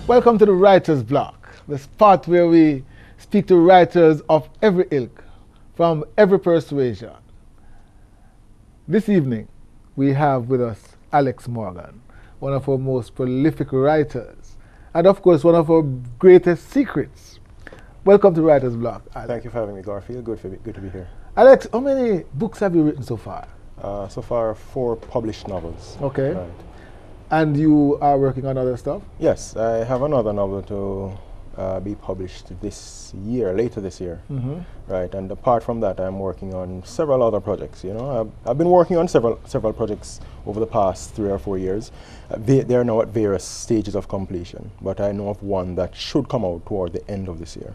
Welcome to the Writer's Block, the spot where we speak to writers of every ilk, from every persuasion. This evening, we have with us Alex Morgan, one of our most prolific writers, and of course, one of our greatest secrets. Welcome to Writer's Block, Alex. Thank you for having me, Garfield. Good to be here. Alex, how many books have you written so far? So far, 4 published novels. Okay. Right. And you are working on other stuff? Yes, I have another novel to be published later this year. Mm-hmm. Right, and apart from that, I'm working on several other projects. You know, I've been working on several projects over the past 3 or 4 years. They are now at various stages of completion, but I know of one that should come out toward the end of this year.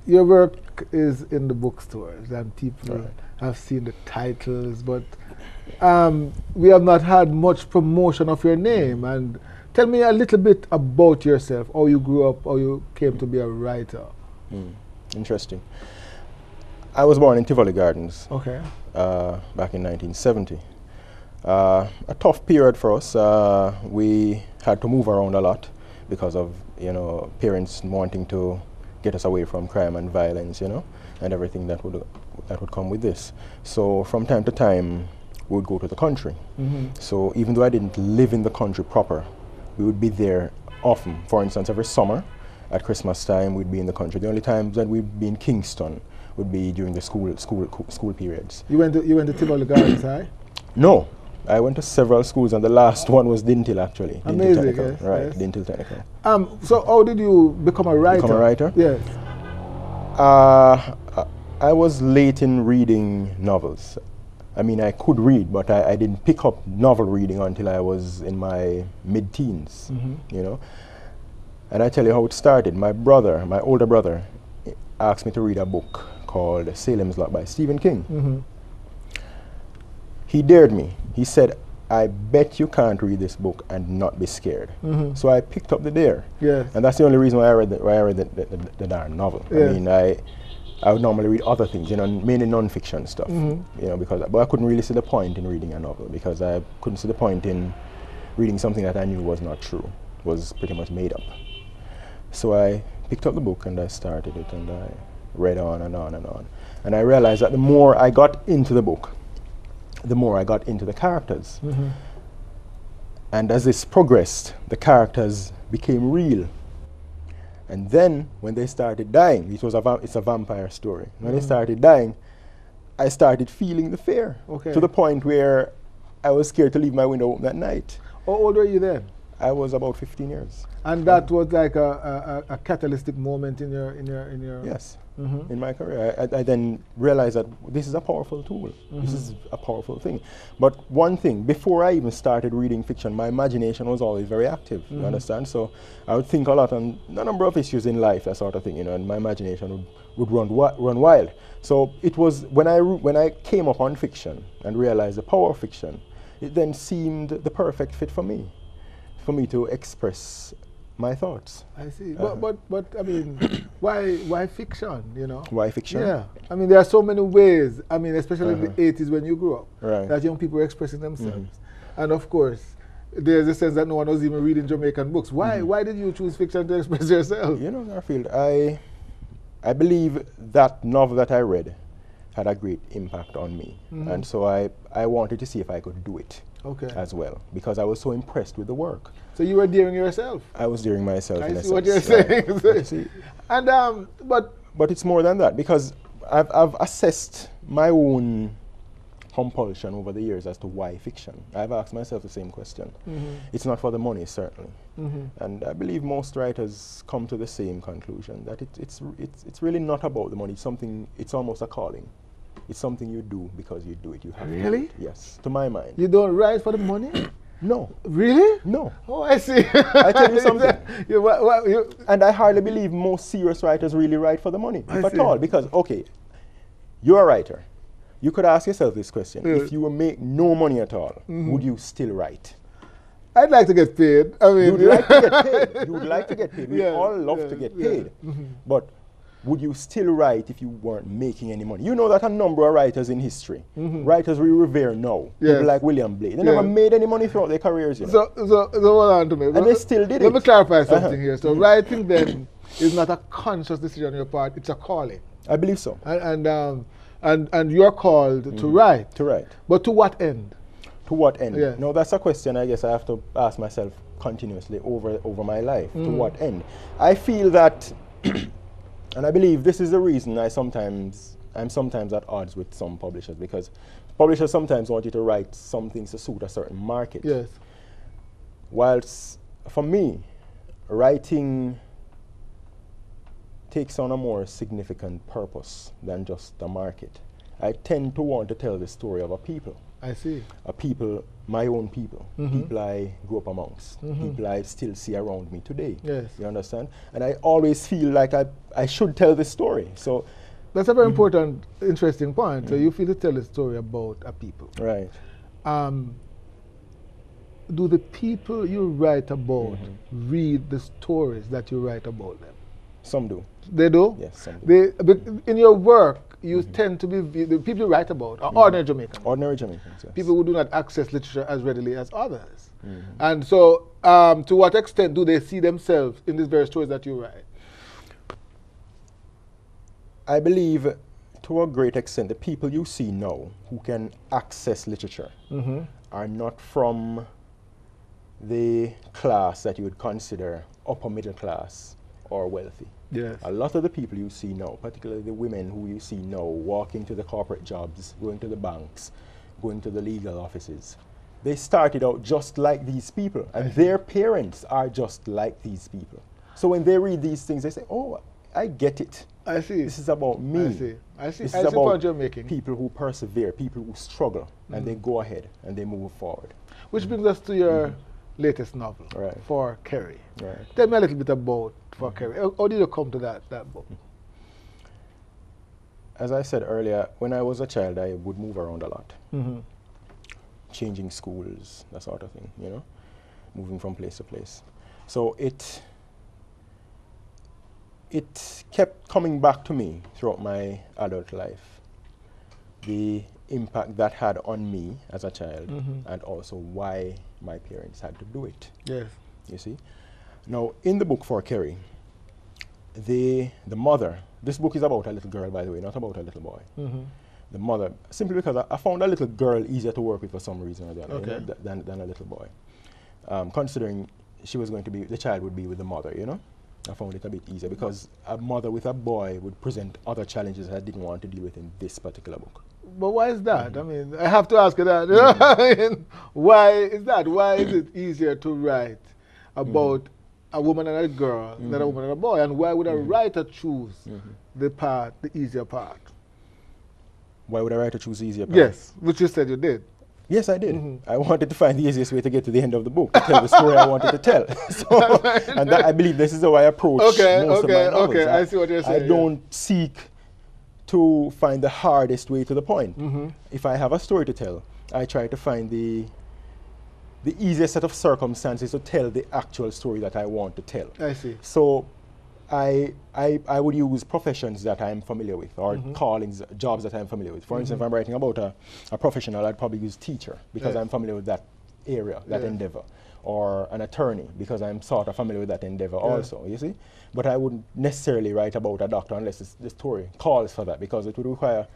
Your work is in the bookstores, and people Right. have seen the titles, but we have not had much promotion of your name. And tell me a little bit about yourself, how you grew up, how you came to be a writer. Interesting. I was born in Tivoli Gardens. Okay. Back in 1970. A tough period for us. We had to move around a lot because of, you know, parents wanting to get us away from crime and violence, you know, and everything that would come with this. So from time to time, we would go to the country. Mm-hmm. So even though I didn't live in the country proper, we would be there often. For instance, every summer at Christmas time, we'd be in the country. The only times that we'd be in Kingston would be during the school periods. You went to Tivoli Gardens High? No, I went to several schools, and the last one was Dintil, actually. Amazing, Dintil Technical, yes, right? yes. Dintil Technical. So how did you become a writer? Become a writer? Yes. I was late in reading novels. I mean, I could read, but I didn't pick up novel reading until I was in my mid-teens, you know. And I tell you how it started. My older brother, asked me to read a book called Salem's Lot by Stephen King. Mm-hmm. He dared me. He said, I bet you can't read this book and not be scared. Mm-hmm. So I picked up the dare. Yes. And that's the only reason why I read the darn novel. Yes. I mean, I would normally read other things, you know, mainly non-fiction stuff, you know, but I couldn't really see the point in reading a novel, because I couldn't see the point in reading something that I knew was not true, was pretty much made up. So I picked up the book and I started it, and I read on and on and on. And I realized that the more I got into the book, the more I got into the characters. Mm-hmm. And as this progressed, the characters became real. And then, when they started dying, it's a vampire story. When they started dying, I started feeling the fear. Okay. To the point where I was scared to leave my window open at night. How old were you then? I was about 15 years. And that was like a catalytic moment in your Yes. Mm-hmm. In my career. I then realized that this is a powerful tool. This is a powerful thing. But one thing, before I even started reading fiction, my imagination was always very active, you understand? So I would think a lot on a number of issues in life, that sort of thing, you know, and my imagination would run wild. So it was when I came upon fiction and realized the power of fiction, it then seemed the perfect fit for me to express my thoughts. I see. But I mean, why fiction, you know? Why fiction? Yeah. I mean, there are so many ways, I mean, especially in the 80s when you grew up, Right. that young people were expressing themselves. And of course, there's a sense that no one was even reading Jamaican books. Why did you choose fiction to express yourself? You know, Garfield, I believe that novel that I read had a great impact on me. And so I wanted to see if I could do it as well, because I was so impressed with the work. So you were daring yourself. I was daring myself. I in see what essence, you're right. saying. See, And but it's more than that, because I've assessed my own compulsion over the years as to why fiction. I've asked myself the same question. It's not for the money, certainly. And I believe most writers come to the same conclusion, that it's really not about the money. It's almost a calling. It's something you do because you do it. You have to do Really? it. Yes, to my mind. you don't write for the money? No. Really? No. Oh, I see. I tell you something. you, And I hardly believe most serious writers really write for the money, I if at see. all. Because, okay, you're a writer. You could ask yourself this question. Yeah. If you would make no money at all, would you still write? I'd like to get paid. I mean, You would like to get paid. You would like to get paid. We Yeah, all love yeah, to get yeah. paid. But would you still write if you weren't making any money? You know that a number of writers in history, writers we revere now, people like William Blake, they never made any money throughout their careers. You know? So hold on to me. And they still did it. Let me clarify something here. So writing then is not a conscious decision on your part, it's a calling. I believe so. And you're called to write. To write. But to what end? To what end? Yes. No, that's a question I guess I have to ask myself continuously over my life. To what end? I feel that, and I believe this is the reason I'm sometimes at odds with some publishers, because publishers sometimes want you to write some things to suit a certain market. Yes. Whilst for me, writing takes on a more significant purpose than just the market. I tend to want to tell the story of a people. I see. A people, my own people, people I grew up amongst, people I still see around me today. Yes. You understand? And I always feel like I should tell this story. So that's a very important, interesting point. So you feel to tell a story about a people. Right. Do the people you write about read the stories that you write about them? Some do. They do? Yes, some do. In your work, you tend to be, the people you write about are ordinary Jamaicans. Ordinary Jamaicans, yes. People who do not access literature as readily as others. And so, to what extent do they see themselves in these various stories that you write? I believe, to a great extent, the people you see now who can access literature are not from the class that you would consider upper middle class or wealthy. Yes. A lot of the people you see now, particularly the women who you see now, walking to the corporate jobs, going to the banks, going to the legal offices, they started out just like these people, and their parents are just like these people. So when they read these things, they say, oh, I get it. I see. This is about me. I see. I see. This I is see what about you're making. people who persevere, people who struggle, and they go ahead and they move forward. Which brings us to your latest novel, Right. For Kerry. Right. Tell me a little bit about For Kerry. How did you come to that book? As I said earlier, when I was a child, I would move around a lot. Changing schools, that sort of thing, you know, moving from place to place. So it kept coming back to me throughout my adult life, the impact that had on me as a child, and also why my parents had to do it. Yes. You see? Now, in the book For Kerry, the mother, this book is about a little girl, by the way, not about a little boy. The mother, simply because I found a little girl easier to work with for some reason or the other, you know, than a little boy. Considering she was going to be, the child would be with the mother, you know? I found it a bit easier because a mother with a boy would present other challenges I didn't want to deal with in this particular book. But why is that? I mean, I have to ask you that. I mean, why is that? Why is it easier to write about a woman and a girl than a woman and a boy? And why would a writer choose the easier part? Why would a writer choose the easier part? Yes, which you said you did. Yes, I did. I wanted to find the easiest way to get to the end of the book, to tell the story I wanted to tell. So, and that, I believe this is how I approach most of my novels. Okay, I see what you're saying. I don't seek to find the hardest way to the point. If I have a story to tell, I try to find the easiest set of circumstances to tell the actual story that I want to tell. I see. So I would use professions that I'm familiar with, or callings, jobs that I'm familiar with. For instance, if I'm writing about a professional, I'd probably use teacher, because I'm familiar with that area, that endeavor. Or an attorney, because I'm sort of familiar with that endeavor also, you see? But I wouldn't necessarily write about a doctor unless the story calls for that, because it would require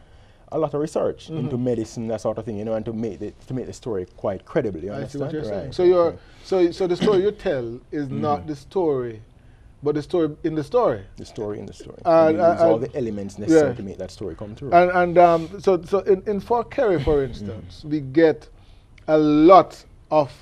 a lot of research into medicine, that sort of thing, you know, and to make the story quite credible. You understand? I see what you're saying. Right. So the story you tell is not the story, but the story in the story. The story in the story. And use all the elements necessary to make that story come true. So in For Kerry, for instance, we get a lot of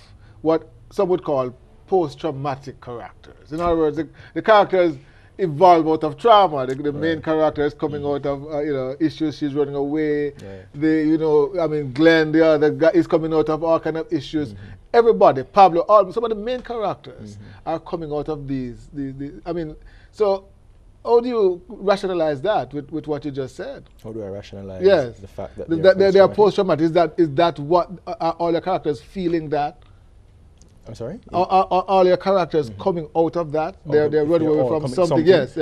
what some would call post-traumatic characters. In other words, the characters evolve out of trauma. The main character is coming out of issues. She's running away. Glenn, the other guy, is coming out of all kind of issues. Everybody, Pablo, some of the main characters are coming out of these. So how do you rationalize that with what you just said? How do I rationalize the fact that they are post-traumatic? Is that what are all the characters feeling that? I'm sorry? All your characters coming out of that? They're running away from something? Yes.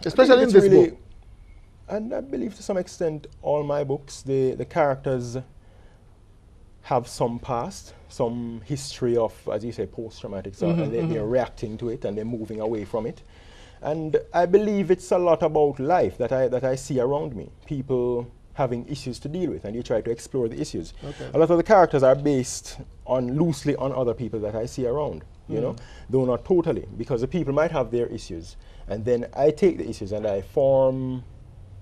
Especially in this book. And I believe to some extent all my books, the characters have some past, some history of, as you say, post-traumatic, so and they're reacting to it and they're moving away from it. And I believe it's a lot about life that I see around me. People having issues to deal with, and you try to explore the issues. Okay. A lot of the characters are based on loosely on other people that I see around, you know, though not totally, because the people might have their issues, and then I take the issues and I form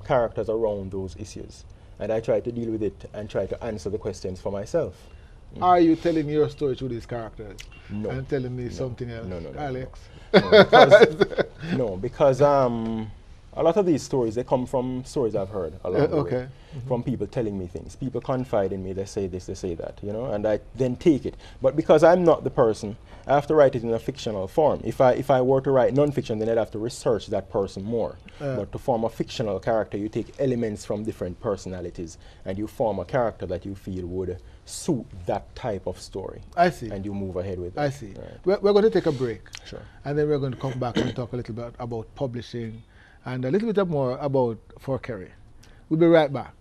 characters around those issues, and I try to deal with it and try to answer the questions for myself. Are you telling your story through these characters? No. And telling me something else? No, Alex? No, because a lot of these stories, they come from stories I've heard along the way, from people telling me things. People confide in me, they say this, they say that, you know, and I then take it. But because I'm not the person, I have to write it in a fictional form. If I were to write non-fiction, then I'd have to research that person more. But to form a fictional character, you take elements from different personalities, and you form a character that you feel would suit that type of story. I see. And you move ahead with it. I see. Right. We're going to take a break. Sure. And then we're going to come back and talk a little bit about publishing and a little bit more about For Kerry. We'll be right back.